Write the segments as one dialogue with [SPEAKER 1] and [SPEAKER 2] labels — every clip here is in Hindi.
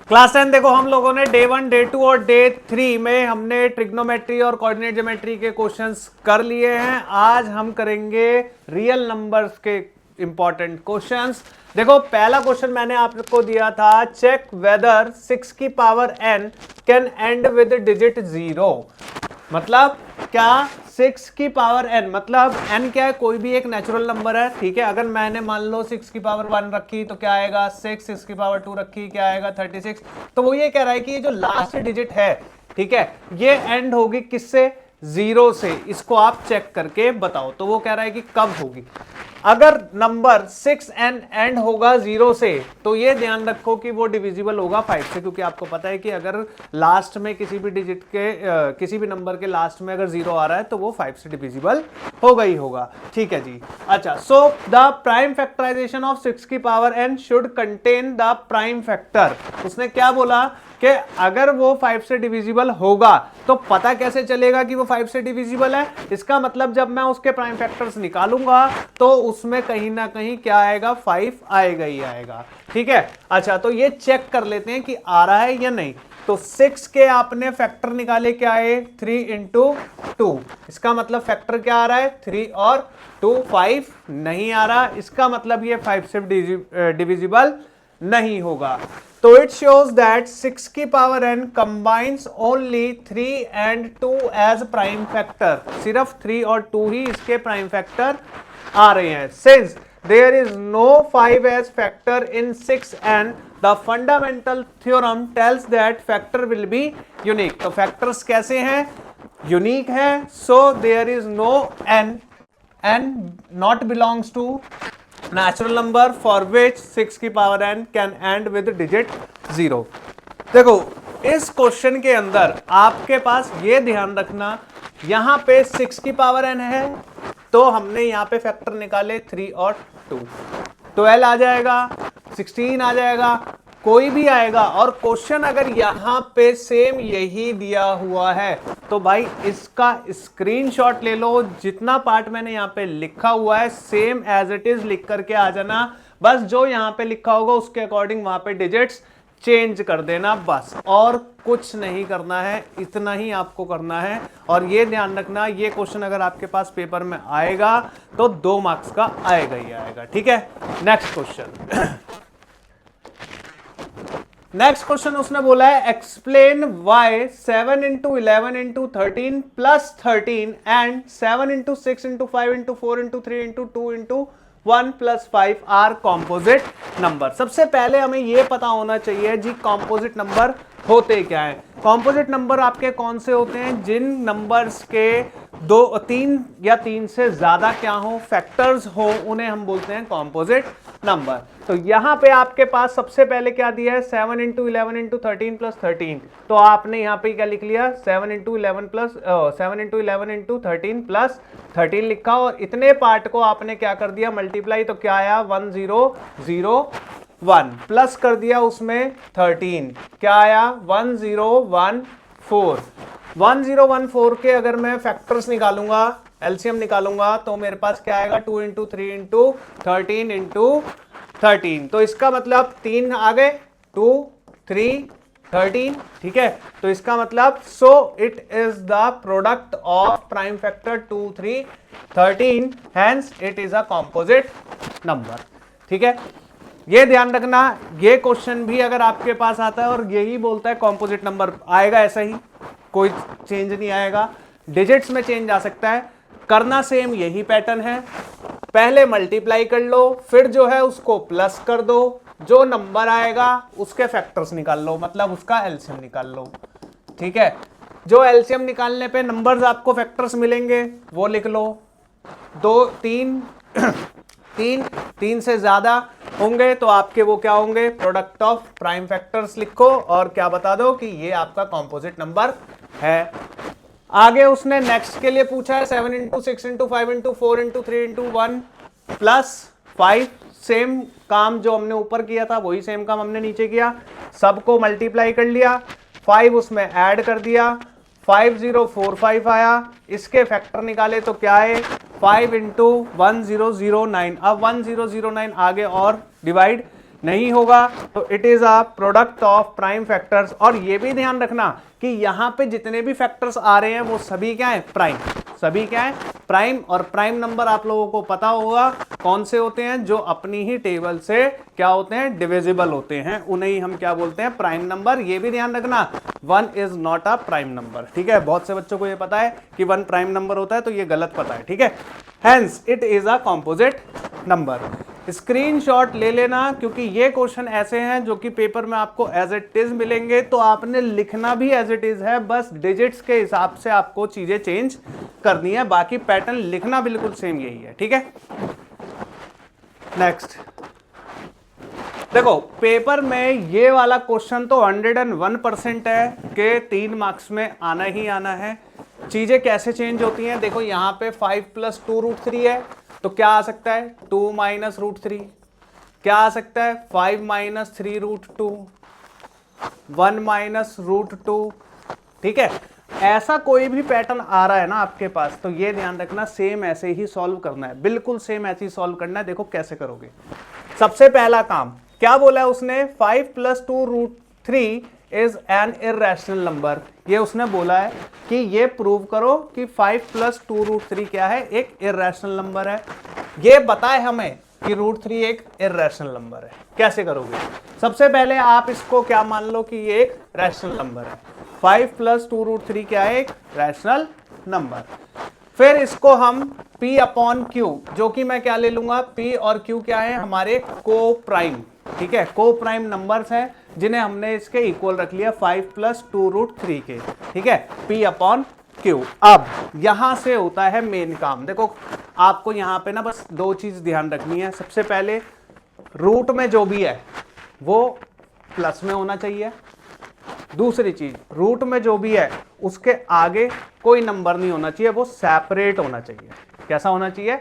[SPEAKER 1] क्लास 10 देखो हम लोगों ने डे 1, डे 2 और डे 3 में हमने ट्रिग्नोमेट्री और कोऑर्डिनेट ज्योमेट्री के क्वेश्चंस कर लिए हैं। आज हम करेंगे रियल नंबर्स के इंपॉर्टेंट क्वेश्चंस। देखो पहला क्वेश्चन मैंने आपको दिया था, चेक वेदर 6 की power n can and with digit 0। मतलब क्या 6 की पावर n, मतलब n क्या है, कोई भी एक नेचुरल नंबर है, ठीक है। अगर मैंने मान लो 6 की पावर 1 रखी तो क्या आएगा 6, 6 की पावर 2 रखी क्या आएगा 36। तो वो ये कह रहा है कि ये जो लास्ट डिजिट है, ठीक है, ये एंड होगी किससे, 0 से। इसको आप चेक करके बताओ। तो वो कह रहा है कि कब होगी। अगर नंबर 6n एंड होगा 0 से तो ये ध्यान रखो कि वो डिविजिबल होगा 5 से, क्योंकि आपको पता है कि अगर लास्ट में किसी भी डिजिट के किसी भी नंबर के लास्ट में अगर 0 आ रहा है तो वो 5 से डिविजिबल होगा ही होगा, ठीक है जी। अच्छा, so the prime factorisation of 6 की power n should contain the prime factor. उसने क्या बोला कि अगर वो 5 से डिविजिबल होगा तो पता कैसे चलेगा कि वो 5 से डिविजिबल है। इसका मतलब जब मैं उसके प्राइम फैक्टर्स निकालूंगा तो उसमें कहीं ना कहीं क्या आएगा, 5 आएगा ही आएगा, ठीक है। अच्छा, तो ये चेक कर लेते हैं कि आ रहा है या नहीं। तो 6 के आपने फैक्टर निकाले, क्या आए 3 इंटू 2। इसका मतलब फैक्टर क्या आ रहा है 3 और 2, 5 नहीं आ रहा। इसका मतलब ये 5 से डिविजिबल नहीं होगा। तो इट शोज दैट 6 की power n combines only 3 and 2 as prime factor. सिर्फ 3 और 2 ही इसके प्राइम फैक्टर आ रहे हैं। Since there is no 5 as factor in 6 and the fundamental theorem tells that factor will be unique. तो फैक्टर्स कैसे हैं, यूनिक है। So there is no n not belongs to natural number for which 6 की power n can end with digit 0। देखो इस क्वेश्चन के अंदर आपके पास ये ध्यान रखना, यहां पे 6 की पावर n है तो हमने यहां पे फैक्टर निकाले 3 और 2, 12 आ जाएगा, 16 आ जाएगा, कोई भी आएगा। और क्वेश्चन अगर यहां पे सेम यही दिया हुआ है तो भाई इसका स्क्रीनशॉट ले लो। जितना पार्ट मैंने यहां पे लिखा हुआ है सेम एज इट इज लिख करके आ जाना। बस जो यहां पे लिखा होगा उसके अकॉर्डिंग वहां पे डिजिट्स चेंज कर देना, बस और कुछ नहीं करना है, इतना ही आपको करना है। और ये ध्यान रखना, ये क्वेश्चन अगर आपके पास पेपर में आएगा तो 2 मार्क्स का आएगा ही आएगा, ठीक है। नेक्स्ट क्वेश्चन नेक्स्ट क्वेश्चन उसने बोला है, explain why 7 into 11 into 13 plus 13 and 7 into 6 into 5 into 4 into 3 into 2 into 1 plus 5 are composite number. सबसे पहले हमें यह पता होना चाहिए जी कॉम्पोजिट नंबर होते क्या है। कॉम्पोजिट नंबर आपके कौन से होते हैं, जिन नंबर्स के 2, 3 या 3 से ज्यादा क्या हो, फैक्टर्स हो, उन्हें हम बोलते हैं कॉम्पोजिट नंबर। तो यहां पे आपके पास सबसे पहले क्या दिया है, 7 इंटू 11 इंटू 13 प्लस 13। तो आपने यहां पे क्या लिख लिया, 7 into 11 plus 7 into 11 into 13 plus 13 लिखा, और इतने पार्ट को आपने क्या कर दिया मल्टीप्लाई। तो क्या आया 1001 प्लस कर दिया उसमें 13, क्या आया 1014। 1014 के अगर मैं फैक्टर्स निकालूंगा, एलसीएम निकालूंगा, तो मेरे पास क्या आएगा 2 इंटू 3 इंटू 13 इंटू 13। तो इसका मतलब 3 आ गए, 2 3 13, ठीक है। तो इसका मतलब so it is the product of prime factor 2 3 13, hence it is a composite number, ठीक है। ये ध्यान रखना, ये क्वेश्चन भी अगर आपके पास आता है और यही बोलता है कॉम्पोजिट नंबर, आएगा ऐसा ही, कोई चेंज नहीं आएगा। डिजिट्स में चेंज आ सकता है, करना सेम यही पैटर्न है। पहले मल्टीप्लाई कर लो, फिर जो है उसको प्लस कर दो, जो नंबर आएगा उसके फैक्टर्स निकाल लो, मतलब उसका एलसीएम निकाल लो, ठीक है। जो एलसीएम निकालने पे नंबर्स आपको फैक्टर्स मिलेंगे वो लिख लो। 2 3 3 से ज्यादा होंगे तो आपके वो क्या होंगे, प्रोडक्ट ऑफ प्राइम फैक्टर्स लिखो और क्या बता दो कि ये आपका कॉम्पोजिट नंबर है। आगे उसने नेक्स्ट के लिए पूछा है 7 into 6 into 5 into 4 into 3 into 1 plus 5। Same काम जो हमने ऊपर किया था वही सेम काम हमने नीचे किया, सबको मल्टीप्लाई कर लिया, 5 उसमें ऐड कर दिया, 5045 आया। इसके फैक्टर निकाले तो क्या है 5 इंटू 1009। अब 1009 आगे और डिवाइड नहीं होगा तो it is a product of prime factors. और ये भी ध्यान रखना कि यहां पे जितने भी फैक्टर्स आ रहे हैं वो सभी क्या है, प्राइम, सभी क्या है, प्राइम। और प्राइम नंबर आप लोगों को पता होगा कौन से होते हैं, जो अपनी ही टेबल से क्या होते हैं, डिविजिबल होते हैं, उन्हें ही हम क्या बोलते हैं, प्राइम नंबर। ये भी ध्यान रखना 1 is not a prime number, ठीक है। बहुत से बच्चों को ये पता है कि 1 प्राइम नंबर होता है, तो ये गलत पता है, ठीक है। Hence it is a composite number. Screenshot ले लेना क्योंकि ये क्वेश्चन ऐसे हैं जो कि पेपर में आपको एज इट इज मिलेंगे, तो आपने लिखना भी एज इट इज है, बस डिजिट्स के हिसाब से आपको चीजें चेंज करनी है, बाकी पैटर्न लिखना बिल्कुल सेम यही है, ठीक है। नेक्स्ट देखो, पेपर में ये वाला क्वेश्चन तो 101% है कि 3 मार्क्स में आना ही आना है। चीजें कैसे चेंज होती हैं, देखो यहां पे 5 + 2√3 है, तो क्या आ सकता है 2 - √3, क्या आ सकता है 5 - 3√2, 1 - √2, ठीक है। ऐसा कोई भी पैटर्न आ रहा है ना आपके पास, तो ये ध्यान रखना सेम ऐसे ही सॉल्व करना है, बिल्कुल सेम ऐसे ही सॉल्व करना है। देखो कैसे करोगे। सबसे पहला काम क्या बोला है उसने, 5 + 2√3 इज एन इर्रेशनल नंबर। ये उसने बोला है कि ये प्रूव करो कि 5 + 2√3 क्या है, एक इर्रेशनल नंबर है। ये बताए हमें कि √3 एक इर्रेशनल नंबर है। कैसे करोगे, सबसे पहले आप इसको क्या मान लो कि ये एक रैशनल नंबर है। 5 + 2√3 क्या है, एक रैशनल नंबर। फिर इसको हम P/Q, जो कि मैं क्या ले लूंगा, P और Q क्या है, हमारे को प्राइम, ठीक है, को प्राइम नंबर्स हैं जिन्हें हमने इसके इक्वल रख लिया 5 + 2√3 के, ठीक है, P/Q। अब यहां से होता है मेन काम। देखो आपको यहां पे ना बस 2 चीज ध्यान रखनी है। सबसे पहले रूट में जो भी है वो प्लस में होना चाहिए। दूसरी चीज, रूट में जो भी है उसके आगे कोई नंबर नहीं होना चाहिए, वो सेपरेट होना चाहिए। कैसा होना चाहिए,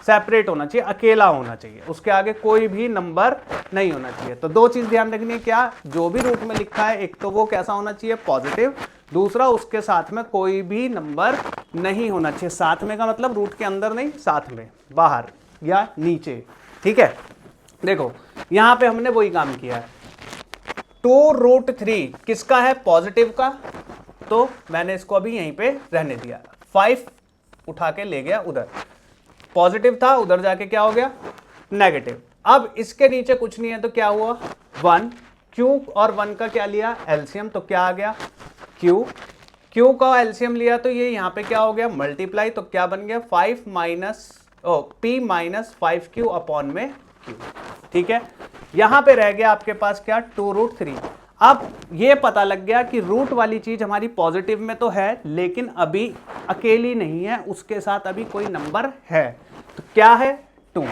[SPEAKER 1] सेपरेट होना चाहिए, अकेला होना चाहिए, उसके आगे कोई भी नंबर नहीं होना चाहिए। तो 2 चीज ध्यान रखनी है, क्या, जो भी रूट में लिखा है एक तो वो कैसा होना चाहिए, पॉजिटिव, दूसरा उसके साथ में कोई भी नंबर नहीं होना चाहिए। साथ में का मतलब रूट के अंदर नहीं, साथ में, बाहर या नीचे, ठीक है। देखो यहां पे हमने वही काम किया है। 2√3 किसका है, पॉजिटिव का, तो मैंने इसको अभी यहीं पे रहने दिया। 5 उठा के ले गया उधर, पॉजिटिव था, उधर जाके क्या हो गया, नेगेटिव। अब इसके नीचे कुछ नहीं है तो क्या हुआ, 1, Q और 1 का क्या लिया, एलसीएम, तो क्या आ गया Q। Q का एलसीएम लिया तो ये यहां पे क्या हो गया, मल्टीप्लाई, तो क्या बन गया P - 5Q/Q, ठीक है। यहां पे रह गया आपके पास क्या, 2√3। अब ये पता लग गया कि रूट वाली चीज हमारी पॉजिटिव में तो है लेकिन अभी अकेली नहीं है, उसके साथ अभी कोई नंबर है, तो क्या है 2,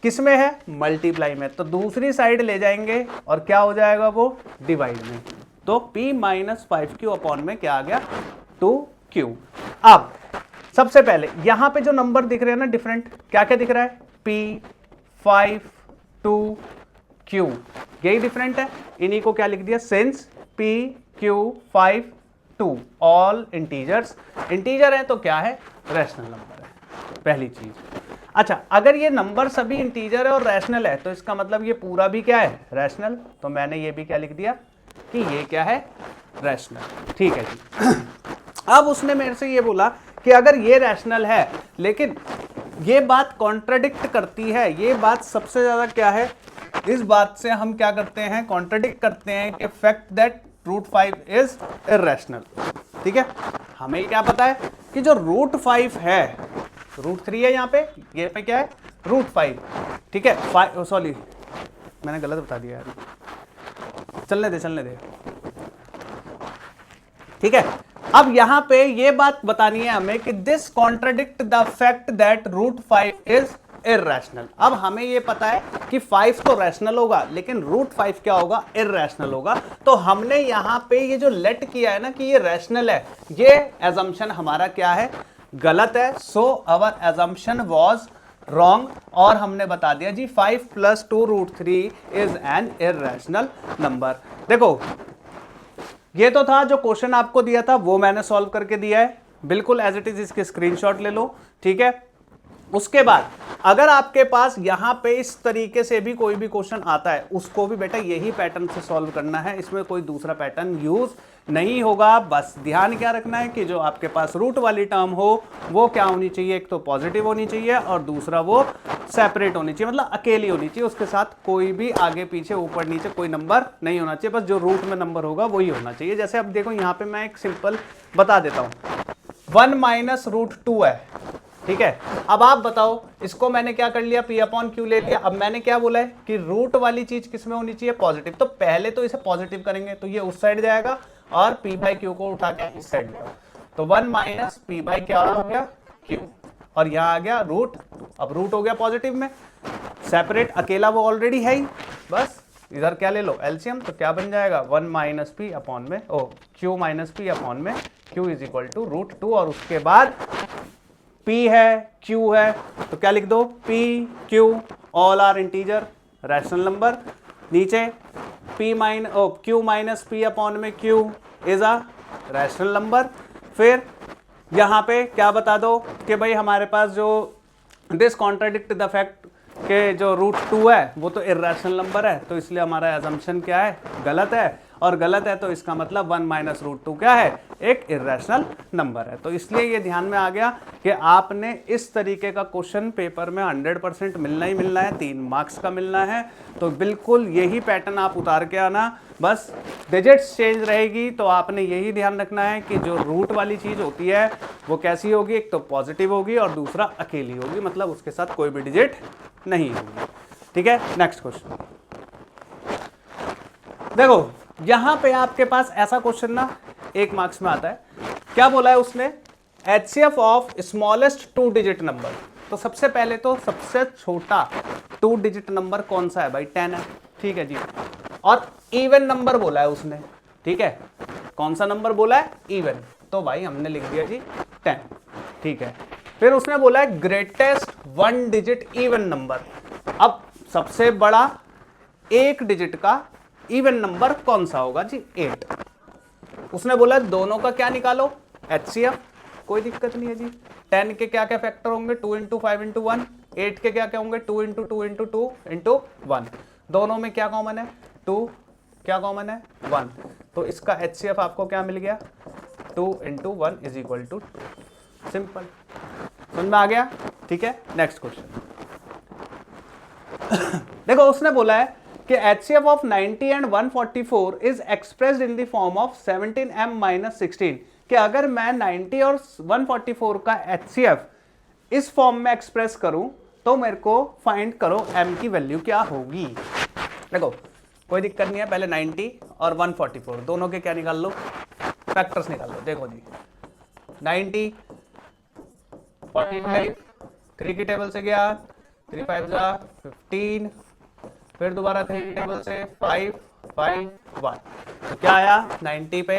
[SPEAKER 1] किस में है, मल्टीप्लाई में, तो दूसरी साइड ले जाएंगे और क्या हो जाएगा वो, डिवाइड में, तो P - 5Q में क्या आ गया, 2Q। अब सबसे पहले यहां पे जो नंबर दिख रहे हैं ना डिफरेंट, क्या क्या दिख रहा है, P 5 2 Q, यही डिफरेंट है, इन्हीं को क्या लिख दिया, since P Q 5 2 all integers, integer है तो क्या है, रैशनल नंबर है, पहली चीज। अच्छा, अगर ये नंबर सभी इंटीजर है और रैशनल है तो इसका मतलब ये पूरा भी क्या है, रैशनल, तो मैंने ये भी क्या लिख दिया कि ये क्या है, रैशनल, ठीक है जी। अब उसने मेरे से ये बोला कि अगर ये रैशनल है लेकिन ये बात कॉन्ट्राडिक्ट करती है, ये बात सबसे ज्यादा क्या है, इस बात से हम क्या करते हैं, कॉन्ट्राडिक्ट करते हैं कि फैक्ट दैट √5 इज इर्रेशनल, ठीक है। हमें क्या पता है कि जो √5 है, √3 है यहाँ पे, ये पे क्या है, √5, ठीक है, 5, सॉरी मैंने गलत बता दिया यार, चलने दे, ठीक है। अब यहां पे ये बात बतानी है हमें कि this contradict the fact that √5 is irrational. अब हमें ये पता है कि 5 तो रैशनल होगा लेकिन √5 क्या होगा, इर्रेशनल होगा। तो हमने यहां पे ये जो लेट किया है ना कि ये रैशनल है, ये एजम्पशन हमारा क्या है, गलत है। सो अवर एजम्पशन वाज रॉन्ग, और हमने बता दिया जी 5 + 2√3 इज एन इर्रेशनल नंबर। देखो ये तो था जो क्वेश्चन आपको दिया था वो मैंने सॉल्व करके दिया है, बिल्कुल एज इट इज, इसके स्क्रीनशॉट ले लो, ठीक है। उसके बाद अगर आपके पास यहां पे इस तरीके से भी कोई भी क्वेश्चन आता है, उसको भी बेटा यही पैटर्न से सॉल्व करना है, इसमें कोई दूसरा पैटर्न यूज नहीं होगा। बस ध्यान क्या रखना है कि जो आपके पास रूट वाली टर्म हो वो क्या होनी चाहिए, एक तो पॉजिटिव होनी चाहिए और दूसरा वो सेपरेट होनी चाहिए, मतलब अकेली होनी चाहिए, उसके साथ कोई भी आगे पीछे ऊपर नीचे कोई नंबर नहीं होना चाहिए, बस जो रूट में नंबर होगा वही होना चाहिए। जैसे अब देखो यहाँ पे मैं एक सिंपल बता देता हूं, 1 माइनस रूट 2 है, ठीक है। अब आप बताओ, इसको मैंने क्या कर लिया, पी अपॉन क्यू ले लिया। अब मैंने क्या बोला है कि रूट वाली चीज किस में होनी चाहिए, पॉजिटिव, तो पहले तो इसे पॉजिटिव करेंगे तो ये उस साइड जाएगा और पी बाई क्यू को उठा के इस साइड जाओ, तो 1 माइनस पी बाई क्या हो गया, क्यू, और यहां आ गया रूट। अब रूट हो गया पॉजिटिव में, सेपरेट अकेला वो ऑलरेडी है ही, बस इधर क्या ले लो एलसीएम, तो क्या बन जाएगा 1 माइनस पी अपॉन में क्यू माइनस पी अपॉन में q is equal to root 2, और उसके बाद P है Q है तो क्या लिख दो, P Q all are integer rational number, नीचे Q माइनस P अपॉन में Q is a rational number. फिर यहाँ पे क्या बता दो कि भाई हमारे पास जो दिस कॉन्ट्राडिक्ट द फैक्ट के जो रूट 2 है वो तो इर्रेशनल नंबर है, तो इसलिए हमारा एजम्पशन क्या है, गलत है, और गलत है तो इसका मतलब 1 माइनस रूट 2 क्या है, एक इर्रेशनल नंबर है। तो इसलिए ये ध्यान में आ गया कि आपने इस तरीके का क्वेश्चन पेपर में 100% मिलना ही मिलना है, 3 मार्क्स का मिलना है, तो बिल्कुल यही पैटर्न आप उतार के आना, बस डिजिट्स चेंज रहेगी, तो आपने यही ध्यान रखना है कि जो रूट वाली चीज होती है वो कैसी होगी, एक तो पॉजिटिव होगी और दूसरा अकेली होगी, मतलब उसके साथ कोई भी डिजिट नहीं होगी, ठीक है। नेक्स्ट क्वेश्चन देखो, यहां पे आपके पास ऐसा क्वेश्चन ना 1 मार्क्स में आता है, क्या बोला है उसने, HCF of smallest 2 digit number. तो सबसे पहले तो सबसे छोटा 2 डिजिट नंबर कौन सा है भाई, 10 है, ठीक है जी, और इवन नंबर बोला है उसने, ठीक है, कौन सा नंबर बोला है, इवन, तो भाई हमने लिख दिया जी 10, ठीक है। फिर उसने बोला है ग्रेटेस्ट 1 डिजिट इवन नंबर। अब सबसे बड़ा 1 डिजिट का इवन नंबर कौन सा होगा जी, 8। उसने बोला दोनों का क्या निकालो, HCF, कोई दिक्कत नहीं है जी। 10 के क्या क्या फैक्टर होंगे, 2 इंटू 5 इंटू 1, 8 के क्या क्या होंगे, 2 इंटू 2 इंटू 2 इंटू 1, दोनों में क्या कॉमन है, 2, क्या कॉमन है 1, तो इसका HCF आपको क्या मिल गया, 2 into 1 is equal to 2, simple, समझ में आ गया, ठीक है। नेक्स्ट क्वेश्चन देखो, उसने बोला है कि HCF of 90 and 144 is expressed in the form of 17m minus 16, कि अगर मैं 90 और 144 का HCF इस फॉर्म में एक्सप्रेस करूं तो मेरे को फाइंड करो m की वैल्यू क्या होगी। देखो कोई दिक्कत नहीं है, पहले 90 और 144 दोनों के क्या निकाल लो, फैक्टर्स निकाल लो। देखो जी 90 45 3 की टेबल से गया, 3 5 जा 15, फिर दोबारा 3 की टेबल से 5 5 1, तो क्या आया 90 पे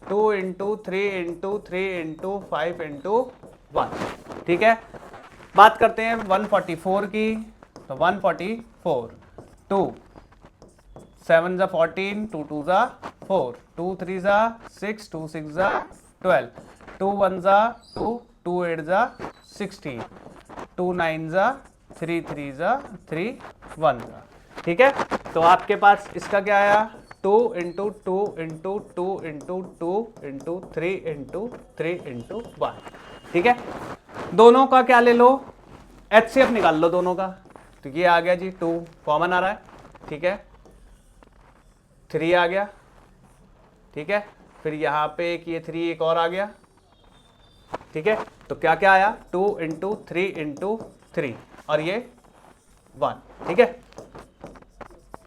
[SPEAKER 1] 2 इंटू 3 इंटू 3 इंटू 5 इंटू 1, ठीक है। बात करते हैं 144 की, तो 144 2 7 जा 14, 2 2 जा 4, 2 3 जा 6, 2 6 जा 12, 2 1 जा 2, 2 8 जा 16, 2 9 जा 3 3 जा 3 1 जा, ठीक है। तो आपके पास इसका क्या आया, 2 into 2 into 2 into 2 into 3 into 3 into 1, ठीक है। दोनों का क्या ले लो, HCF निकाल लो दोनों का, तो ये आ गया जी 2 कॉमन आ रहा है, ठीक है, 3 आ गया, ठीक है, फिर यहाँ पे एक ये 3 एक और आ गया, ठीक है। तो क्या क्या आया 2 इंटू 3 इंटू 3 और ये 1, ठीक है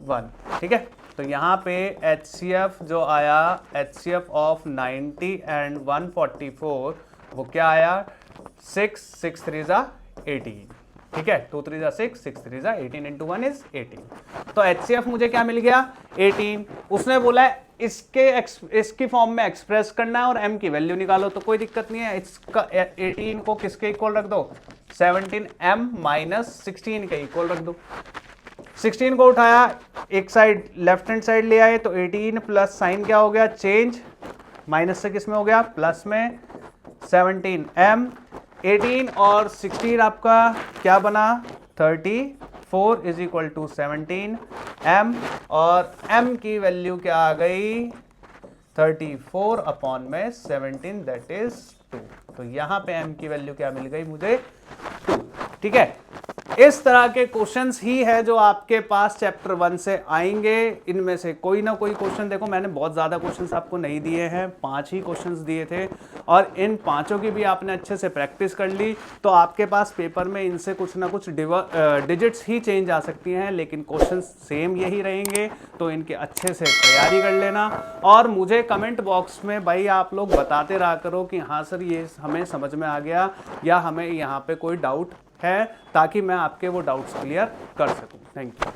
[SPEAKER 1] 1, ठीक है। तो यहाँ पे HCF जो आया, HCF ऑफ 90 एंड 144 वो क्या आया 6 6 3 जा 18, ठीक है, 2 3 जा 6 6 3 जा 18 इंटू 1 इज 18, तो HCF मुझे क्या मिल गया 18। उसने बोला है इसकी फॉर्म में एक्सप्रेस करना है और m की वैल्यू निकालो, तो कोई दिक्कत नहीं है, इसका 18 को किसके इक्वल रख दो, 17m माइनस 16 के इक्वल रख दो। 16 को उठाया एक साइड लेफ्ट हैंड साइड ले आए, तो 18 प्लस साइन क्या हो गया चेंज, माइनस से किस में हो गया प्लस में, 17m 18 और 16 आपका क्या बना 34 इज इक्वल टू 17 m, और m की वैल्यू क्या आ गई 34 अपॉन में 17 दैट इज 2। तो यहां पे m की वैल्यू क्या मिल गई मुझे 2। ठीक है, इस तरह के क्वेश्चंस ही है जो आपके पास चैप्टर 1 से आएंगे। इनमें से कोई ना कोई क्वेश्चन, देखो मैंने बहुत ज़्यादा क्वेश्चंस आपको नहीं दिए हैं, 5 ही क्वेश्चंस दिए थे, और इन 5 की भी आपने अच्छे से प्रैक्टिस कर ली तो आपके पास पेपर में इनसे कुछ ना कुछ डिजिट्स ही चेंज आ सकती हैं, लेकिन क्वेश्चंस सेम यही रहेंगे। तो इनके अच्छे से तैयारी कर लेना, और मुझे कमेंट बॉक्स में भाई आप लोग बताते रहा करो कि हाँ सर ये हमें समझ में आ गया या हमें यहाँ पे कोई डाउट है, ताकि मैं आपके वो डाउट्स क्लियर कर सकूं। Thank you.